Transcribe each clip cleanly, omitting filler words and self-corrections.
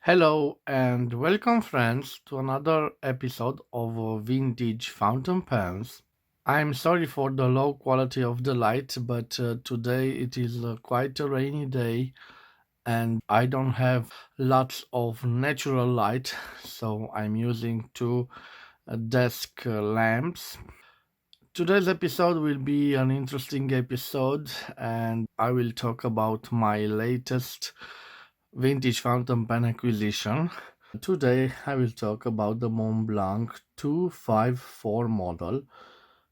Hello and welcome, friends, to another episode of Vintage Fountain Pens. I'm sorry for the low quality of the light, but today it is quite a rainy day and I don't have lots of natural light, so I'm using two desk lamps. Today's episode will be an interesting episode, and I will talk about my latest vintage fountain pen acquisition. Today I will talk about the Montblanc 254 model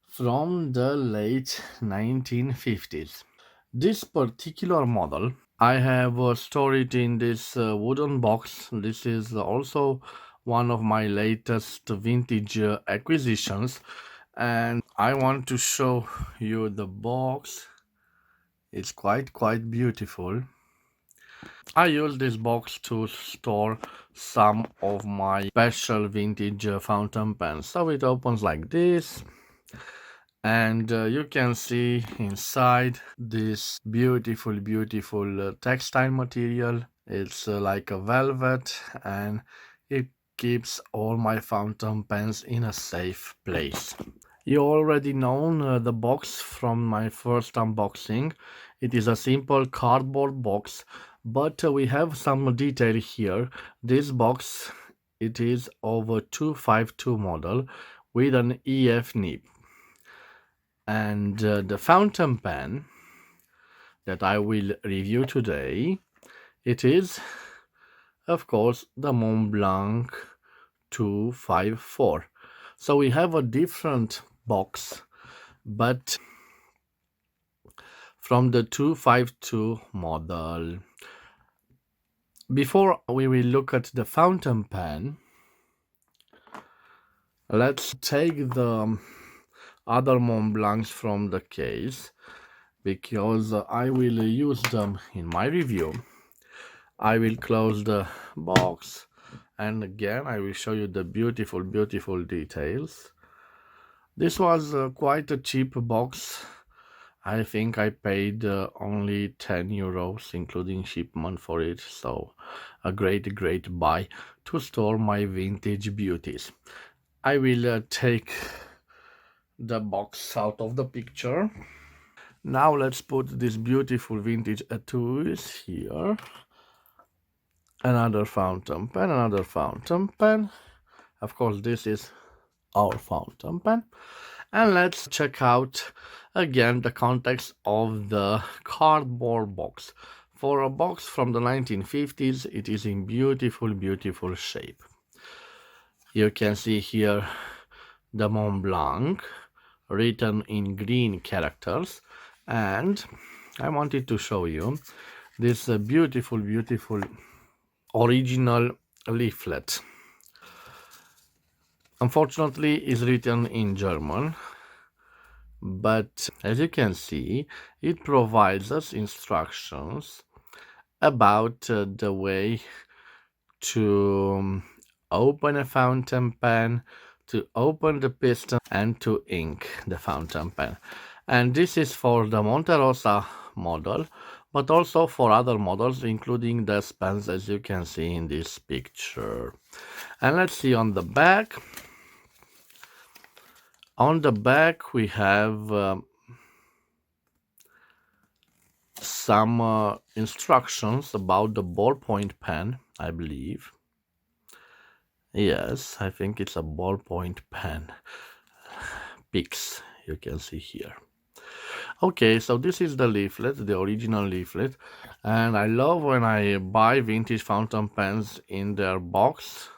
from the late 1950s. This particular model I have stored in this wooden box. This is also one of my latest vintage acquisitions, and I want to show you the box. It's quite beautiful. I use this box to store some of my special vintage fountain pens. So it opens like this, and you can see inside this beautiful textile material. It's like a velvet, and it keeps all my fountain pens in a safe place. You already know the box from my first unboxing. It is a simple cardboard box, but we have some detail here. This box, it is of a 252 model with an EF nib. And the fountain pen that I will review today, it is, of course, the Montblanc 254. So we have a different box, but from the 252 model. Before we will look at the fountain pen, let's take the other Montblancs from the case because I will use them in my review. I will close the box, and again I will show you the beautiful details. This was quite a cheap box. I think I paid only 10 euros including shipment for it, so a great buy to store my vintage beauties. I will take the box out of the picture. Now let's put this beautiful vintage etuis here. Another fountain pen. Of course, this is our fountain pen. And let's check out again the context of the cardboard box. For a box from the 1950s, it is in beautiful shape. You can see here the Mont Blanc written in green characters, and I wanted to show you this beautiful original leaflet. Unfortunately, is written in German, but as you can see, it provides us instructions about the way to open a fountain pen, to open the piston, and to ink the fountain pen. And this is for the Monte Rosa model, but also for other models, including the pens as you can see in this picture. And let's see on the back. On the back we have some instructions about the ballpoint pen, I believe. Yes, I think it's a ballpoint pen. Pics, you can see here. Okay, so this is the leaflet, the original leaflet, and I love when I buy vintage fountain pens in their box.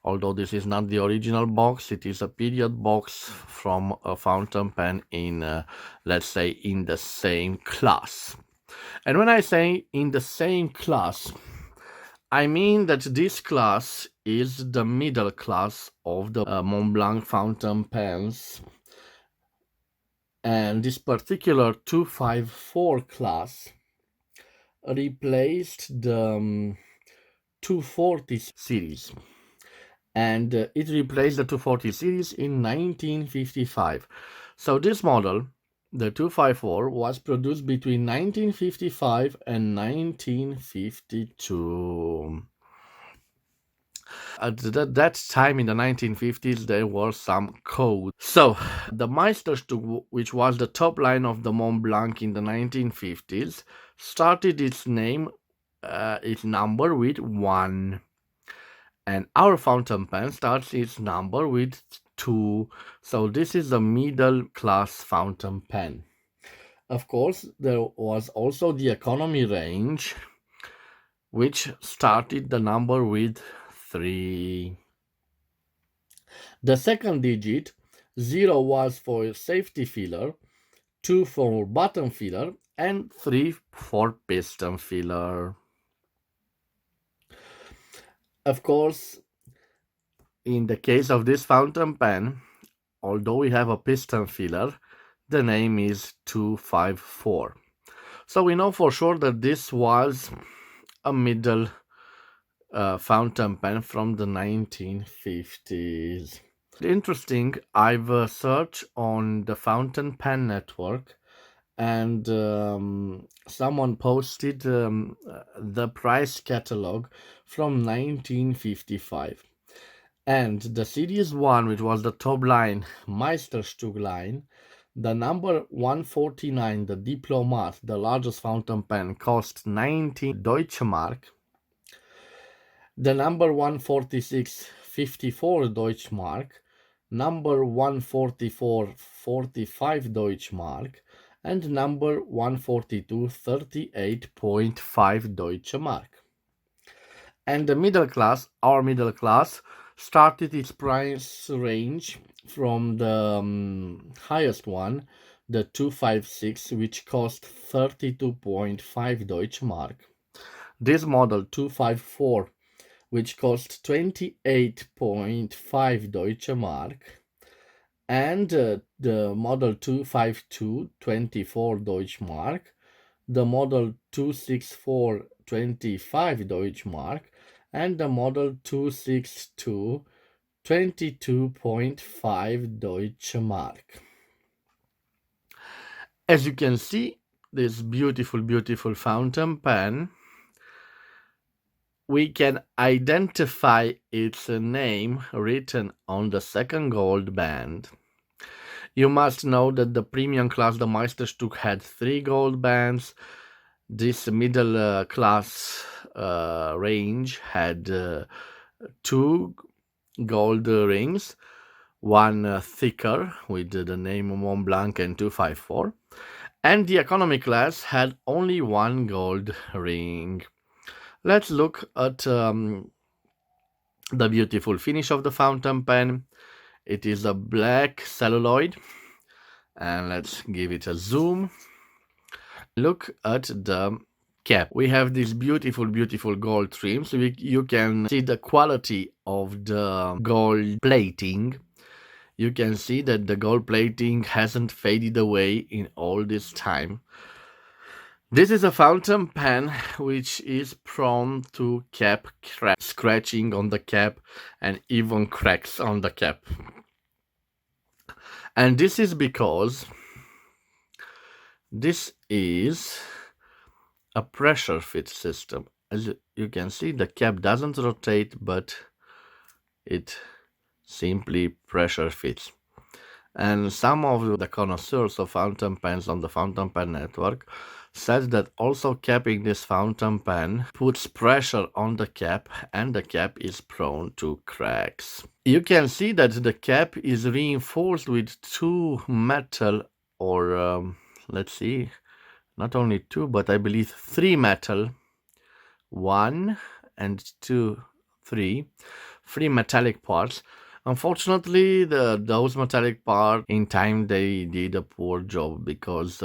Although this is not the original box, it is a period box from a fountain pen in, let's say, in the same class. And when I say in the same class, I mean that this class is the middle class of the Montblanc fountain pens. And this particular 254 class replaced the 240 series. And it replaced the 240 series in 1955. So this model, the 254, was produced between 1955 and 1952. At that time in the 1950s, there were some codes. So, the Meisterstück, which was the top line of the Mont Blanc in the 1950s, started its number with 1. And our fountain pen starts its number with 2. So, this is a middle class fountain pen. Of course, there was also the economy range, which started the number with 3. The second digit, 0, was for safety filler, 2 for bottom filler, and 3 for piston filler. Of course, in the case of this fountain pen, although we have a piston filler, the name is 254. So we know for sure that this was a middle fountain pen from the 1950s. Interesting, I've searched on the fountain pen network, and someone posted the price catalog from 1955. And the Series 1, which was the top line, Meisterstück line, the number 149, the Diplomat, the largest fountain pen, cost 19 Deutsche Mark. The number 146, 54 Deutsche Mark, number 144, 45 Deutsche Mark, and number 142, 38.5 Deutsche Mark. And the middle class, our middle class, started its price range from the highest one, the 256, which cost 32.5 Deutsche Mark. This model 254, which cost 28.5 Deutsche Mark, and the model 252, 24 Deutsche Mark, the model 264, 25 Deutsche Mark, and the model 262, 22.5 Deutsche Mark. As you can see, this beautiful, beautiful fountain pen, we can identify its name written on the second gold band. You must know that the premium class, the Meisterstück, had 3 gold bands. This middle class range had 2 gold rings, one thicker with the name Montblanc and 254, and the economy class had only 1 gold ring. Let's look at the beautiful finish of the fountain pen. It is a black celluloid, and let's give it a zoom. Look at the cap. We have this beautiful, beautiful gold trim, so you can see the quality of the gold plating. You can see that the gold plating hasn't faded away in all this time. This is a fountain pen which is prone to cap crack, scratching on the cap, and even cracks on the cap. And this is because this is a pressure fit system. As you can see, the cap doesn't rotate, but it simply pressure fits. And some of the connoisseurs of fountain pens on the fountain pen network said that also capping this fountain pen puts pressure on the cap, and the cap is prone to cracks. You can see that the cap is reinforced with 2 metal, or let's see, not only 2, but I believe 3 metal, 1 and 2, 3 metallic parts. Unfortunately, those metallic parts, in time, they did a poor job because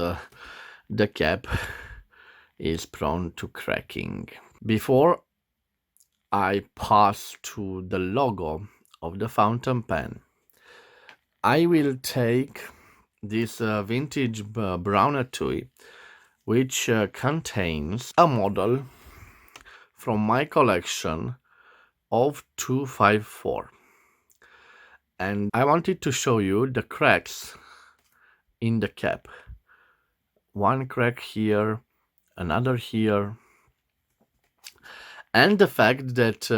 the cap is prone to cracking. Before I pass to the logo of the fountain pen, I will take this vintage brown etui, which contains a model from my collection of 254. And I wanted to show you the cracks in the cap. One crack here, another here, and the fact that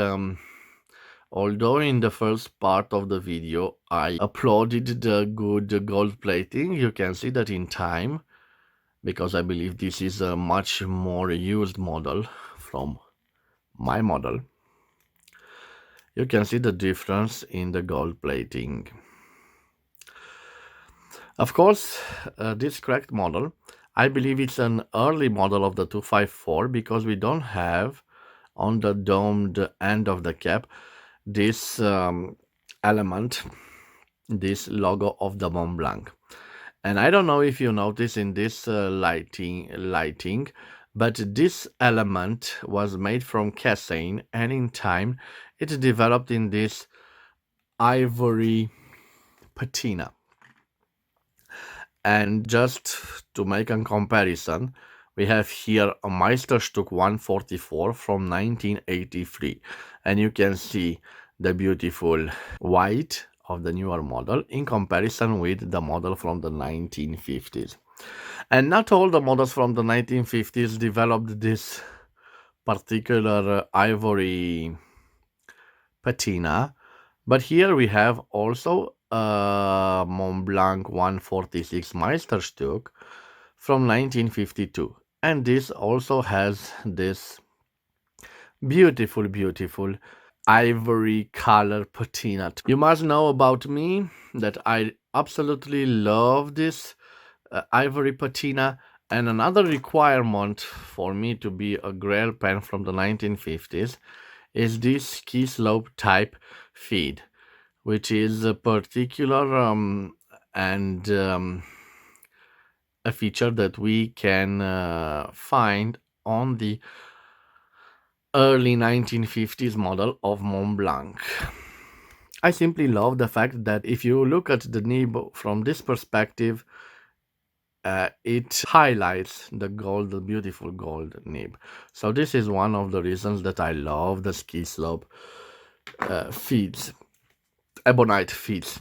Although in the first part of the video I uploaded the good gold plating, you can see that in time, because I believe this is a much more used model from my model, you can see the difference in the gold plating. Of course, this correct model, I believe it's an early model of the 254 because we don't have on the domed end of the cap this element, this logo of the Montblanc. And I don't know if you notice in this lighting, but this element was made from casein, and in time it developed in this ivory patina. And just to make a comparison, we have here a Meisterstück 144 from 1983, and you can see the beautiful white of the newer model in comparison with the model from the 1950s. And not all the models from the 1950s developed this particular ivory patina, but here we have also a Montblanc 146 Meisterstück from 1952, and this also has this beautiful ivory color patina. You must know about me that I absolutely love this ivory patina, and another requirement for me to be a Grail pen from the 1950s is this ski slope type feed, which is a particular and a feature that we can find on the early 1950s model of Montblanc. I simply love the fact that if you look at the nib from this perspective, it highlights the gold, the beautiful gold nib. So this is one of the reasons that I love the ski slope feeds, ebonite feeds.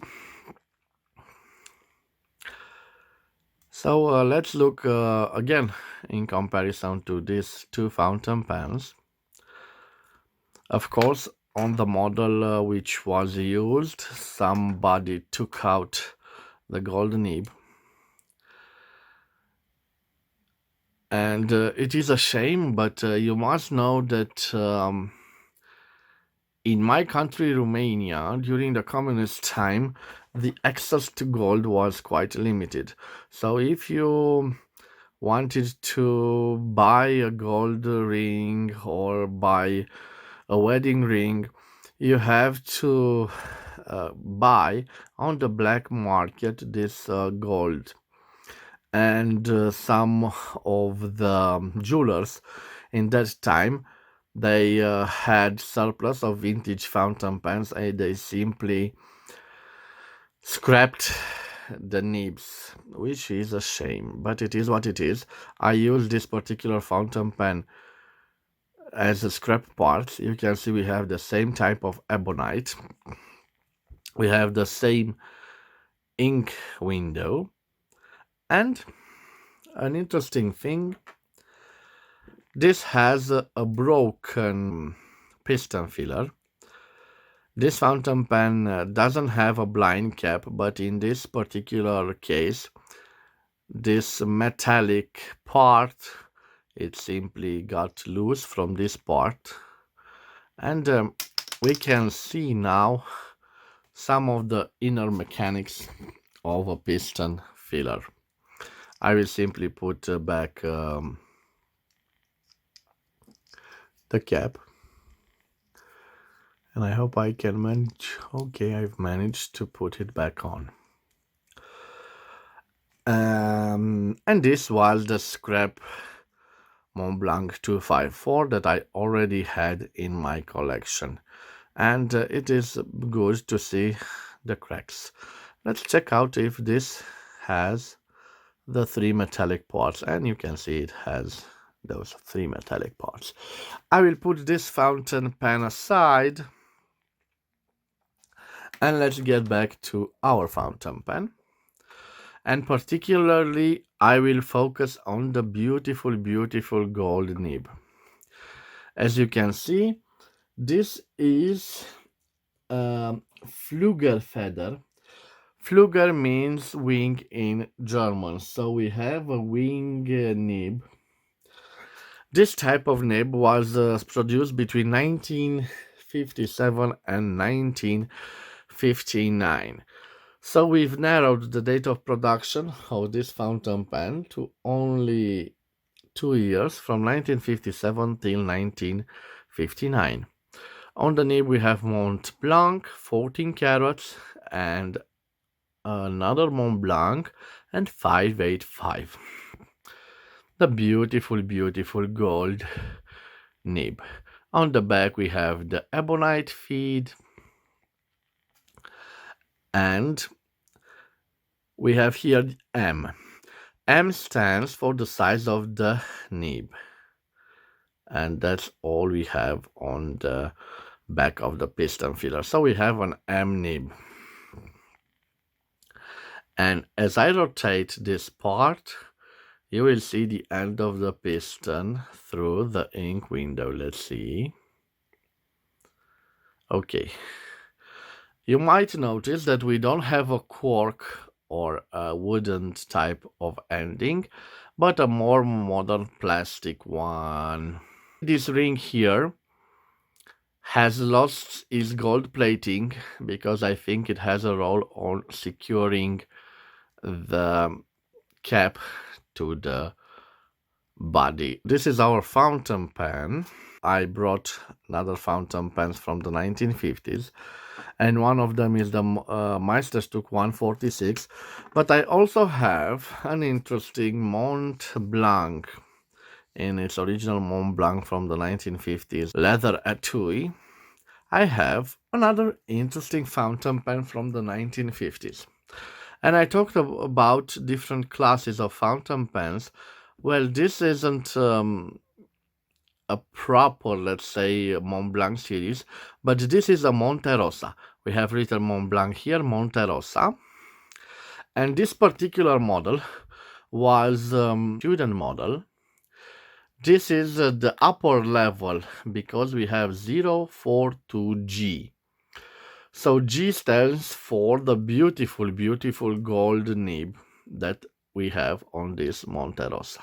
So let's look again in comparison to these two fountain pens. Of course, on the model which was used, somebody took out the gold nib. And it is a shame, but you must know that in my country, Romania, during the communist time, the access to gold was quite limited. So if you wanted to buy a gold ring or buy a wedding ring, you have to buy on the black market this gold. And some of the jewelers in that time, they had surplus of vintage fountain pens, and they simply scrapped the nibs, which is a shame, but it is what it is. I use this particular fountain pen as a scrap part. You can see we have the same type of ebonite, we have the same ink window, and an interesting thing, this has a broken piston filler. This fountain pen doesn't have a blind cap, but in this particular case, this metallic part, it simply got loose from this part, and we can see now some of the inner mechanics of a piston filler. I will simply put back the cap, and I hope I can manage. Okay, I've managed to put it back on. And this was the scrap Montblanc 254 that I already had in my collection, and it is good to see the cracks. Let's check out if this has the three metallic parts, and you can see it has those three metallic parts. I will put this fountain pen aside, and let's get back to our fountain pen. And particularly, I will focus on the beautiful gold nib. As you can see, this is Flügelfeder. Flügel means wing in German, so we have a wing nib. This type of nib was produced between 1957 and 1959. So we've narrowed the date of production of this fountain pen to only 2 years, from 1957 till 1959. On the nib we have Mont Blanc, 14 carats, and another Mont Blanc, and 585. The beautiful, beautiful gold nib. On the back we have the ebonite feed, and we have here the M. M stands for the size of the nib, and that's all we have on the back of the piston filler. So we have an M nib. And as I rotate this part, you will see the end of the piston through the ink window. Let's see. Okay. You might notice that we don't have a cork or a wooden type of ending, but a more modern plastic one. This ring here has lost its gold plating because I think it has a role on securing the cap to the body. This is our fountain pen. I brought another fountain pens from the 1950s, and one of them is the Meisterstück 146, but I also have an interesting Mont Blanc in its original Mont Blanc from the 1950s leather etui. I have another interesting fountain pen from the 1950s. And I talked about different classes of fountain pens. Well, this isn't a proper, let's say, Mont Blanc series, but this is a Monte Rosa. We have written Mont Blanc here, Monte Rosa. And this particular model was student model. This is the upper level because we have 042G. So G stands for the beautiful, beautiful gold nib that we have on this Monte Rosa.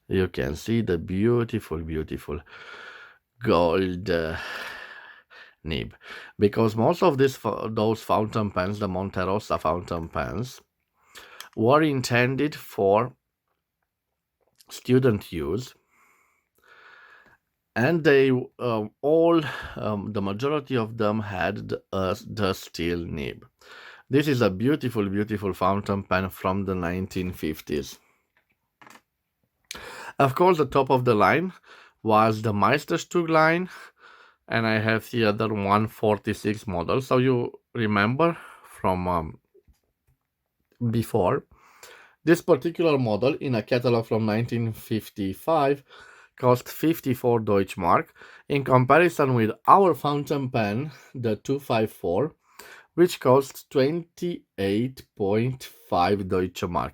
You can see the beautiful, beautiful gold nib, because most of those fountain pens, the Monte Rosa fountain pens, were intended for student use, and they all the majority of them had the steel nib. This is a beautiful, beautiful fountain pen from the 1950s. Of course, the top of the line was the Meisterstück line, and I have the other 146 model. So you remember from before, this particular model in a catalog from 1955 cost 54 Deutschmark, in comparison with our fountain pen, the 254, which costs 28.5 Deutschmark.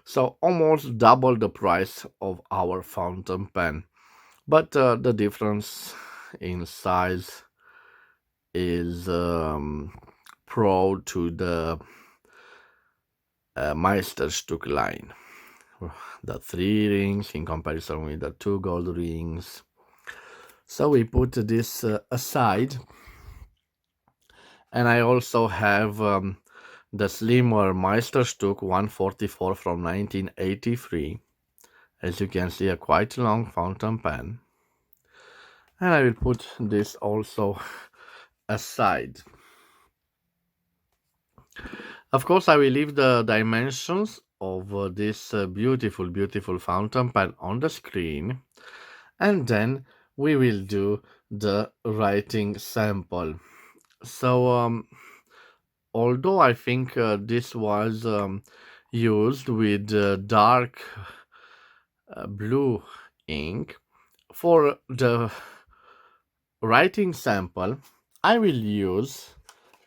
So almost double the price of our fountain pen. But the difference in size is pro to the Meisterstück line. The 3 rings in comparison with the 2 gold rings. So we put this aside, and I also have the slimmer Meisterstück 144 from 1983. As you can see, a quite long fountain pen. And I will put this also aside. Of course, I will leave the dimensions of this beautiful, beautiful fountain pen on the screen, and then we will do the writing sample. So although I think this was used with dark blue ink, for the writing sample I will use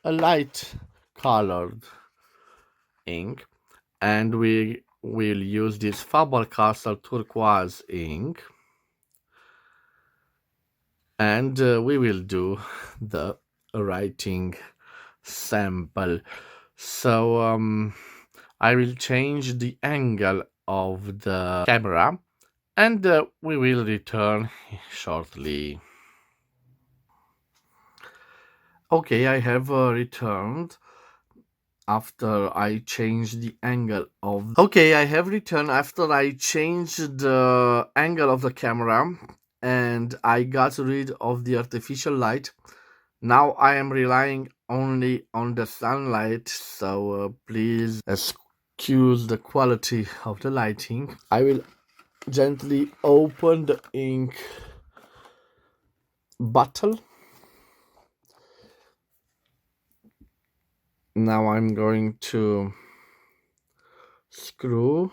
a light colored ink, and we will use this Faber-Castell turquoise ink, and we will do the writing sample. So I will change the angle of the camera and we will return shortly. Okay, I have returned after I changed the angle of. Okay, I have returned after I changed the angle of the camera and I got rid of the artificial light. Now I am relying only on the sunlight, so please excuse the quality of the lighting. I will gently open the ink bottle. Now I'm going to screw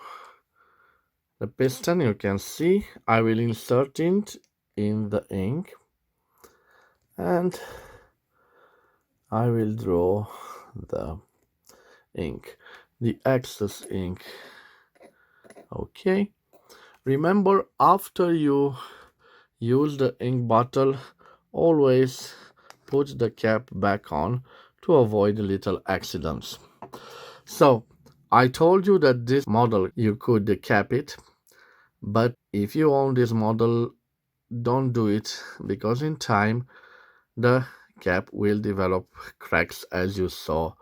the piston. You can see I will insert it in the ink and I will draw the ink, the excess ink. Okay, remember, after you use the ink bottle, always put the cap back on to avoid little accidents. So I told you that this model you could cap it, but if you own this model, don't do it, because in time the cap will develop cracks as you saw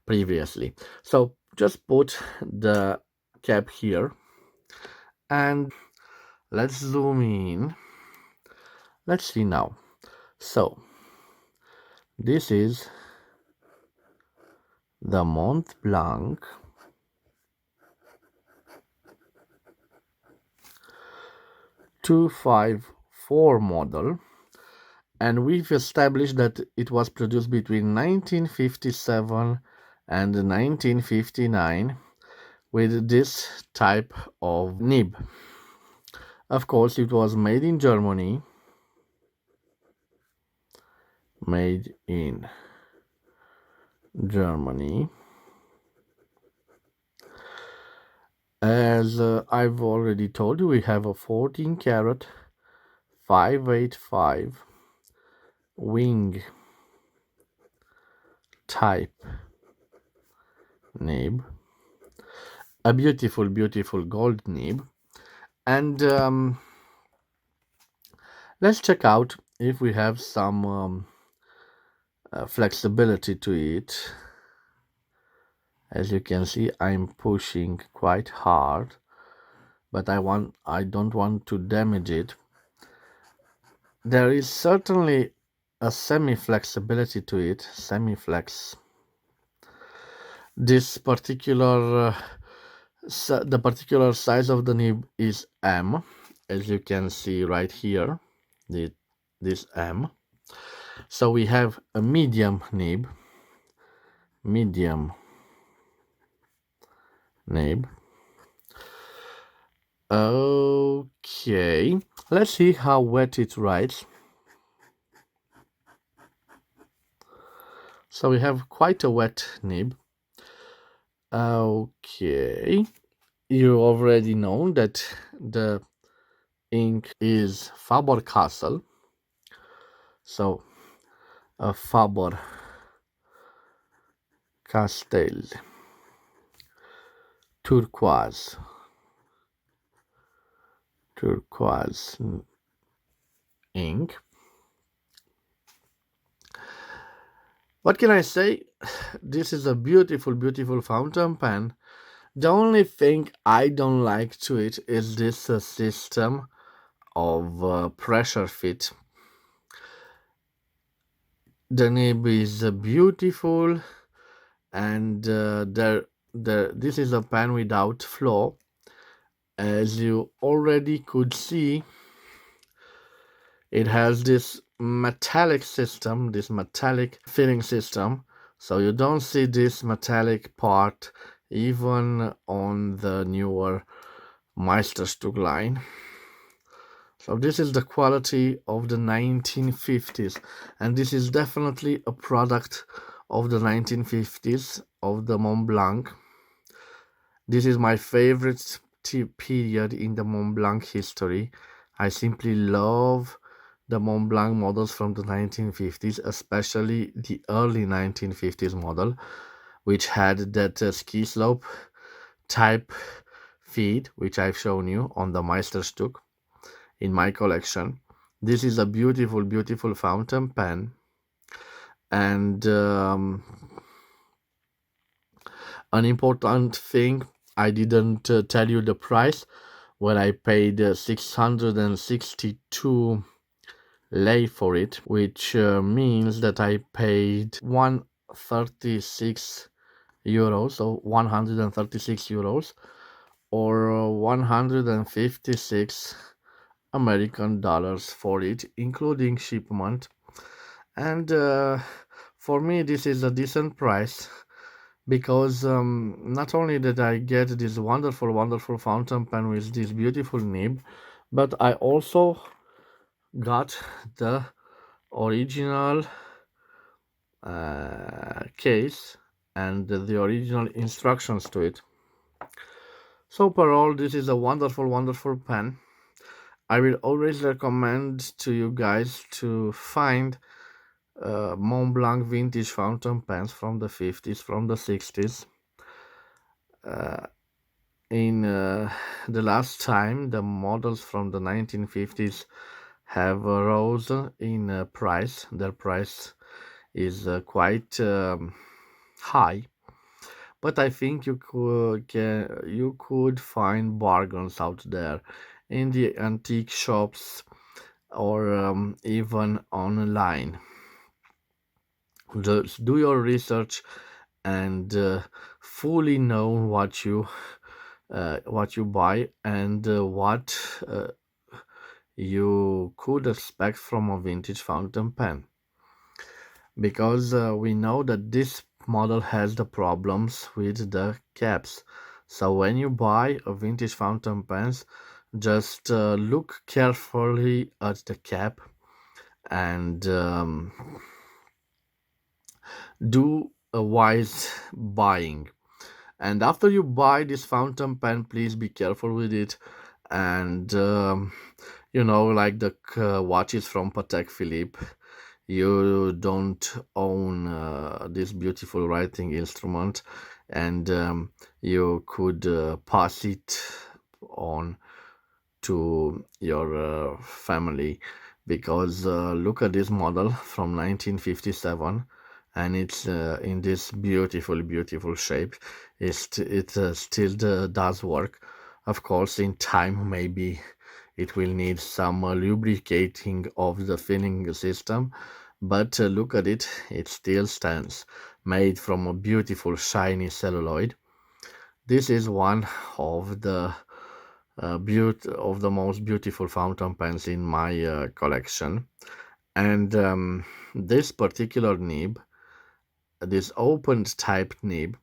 previously. So just put the cap here and let's zoom in. Let's see now. So this is the Montblanc 254 model, and we've established that it was produced between 1957 and 1959 with this type of nib. Of course, it was made in Germany. Made in Germany. As I've already told you, we have a 14 karat 585 wing type nib, a beautiful gold nib, and let's check out if we have some flexibility to it. As you can see, I'm pushing quite hard, but I don't want to damage it. There is certainly a semi-flexibility to it, semi-flex. This particular the particular size of the nib is M, as you can see right here, this M. So we have a medium nib, Okay, let's see how wet it writes. So we have quite a wet nib. Okay, you already know that the ink is Faber-Castell. So a Faber-Castell turquoise ink. What can I say? This is a beautiful fountain pen. The only thing I don't like to it is this system of pressure fit. The nib is beautiful, and this is a pen without flaw. As you already could see, it has this metallic system, this metallic filling system, so you don't see this metallic part even on the newer Meisterstück line. So this is the quality of the 1950s, and this is definitely a product of the 1950s of the Montblanc. This is my favorite period in the Montblanc history. I simply love the Montblanc models from the 1950s, especially the early 1950s model, which had that ski slope type feet, which I've shown you on the Meisterstück in my collection. This is a beautiful, beautiful fountain pen, and an important thing, I didn't tell you the price. When I paid 662 lei for it, which means that I paid 136 euros, so 136 euros, or 156 American dollars for it, including shipment. And for me, this is a decent price because not only did I get this wonderful, wonderful fountain pen with this beautiful nib, but I also got the original case and the original instructions to it. So, per all, this is a wonderful, wonderful pen. I will always recommend to you guys to find Montblanc vintage fountain pens from the 50s, from the 60s. In the last time, the models from the 1950s have rose in price. Their price is quite high, but I think you could find bargains out there in the antique shops or even online. Just do your research and fully know what you buy and what you could expect from a vintage fountain pen, because we know that this model has the problems with the caps. So when you buy a vintage fountain pens, just look carefully at the cap and do a wise buying. And after you buy this fountain pen, please be careful with it. And like the watches from Patek Philippe, you don't own this beautiful writing instrument, and you could pass it on to your family, because look at this model from 1957, and it's in this beautiful, beautiful shape. It still does work. Of course, in time, maybe it will need some lubricating of the filling system, but look at it, it still stands, made from a beautiful shiny celluloid. This is one of the most beautiful fountain pens in my collection. And this particular nib, this opened type nib,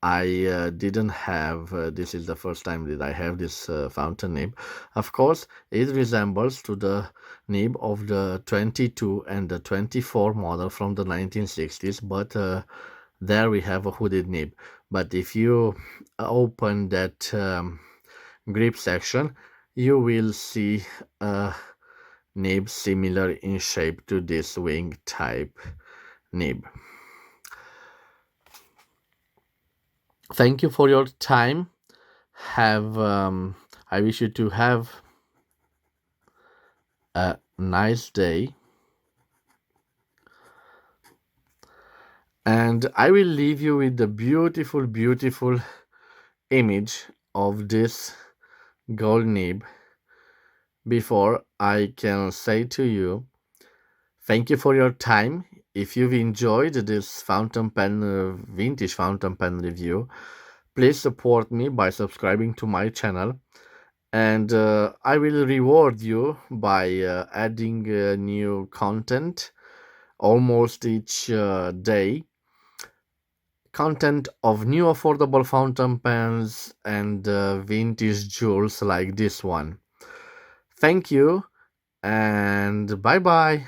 I didn't have. This is the first time that I have this fountain nib. Of course, it resembles to the nib of the 22 and the 24 model from the 1960s, but there we have a hooded nib. But if you open that grip section, you will see a nib similar in shape to this wing type nib. Thank you for your time. Have I wish you to have a nice day, and I will leave you with the beautiful, beautiful image of this gold nib before I can say to you thank you for your time. If you've enjoyed this fountain pen vintage fountain pen review, please support me by subscribing to my channel, and I will reward you by adding new content almost each day, content of new affordable fountain pens and vintage jewels like this one. Thank you, and bye bye.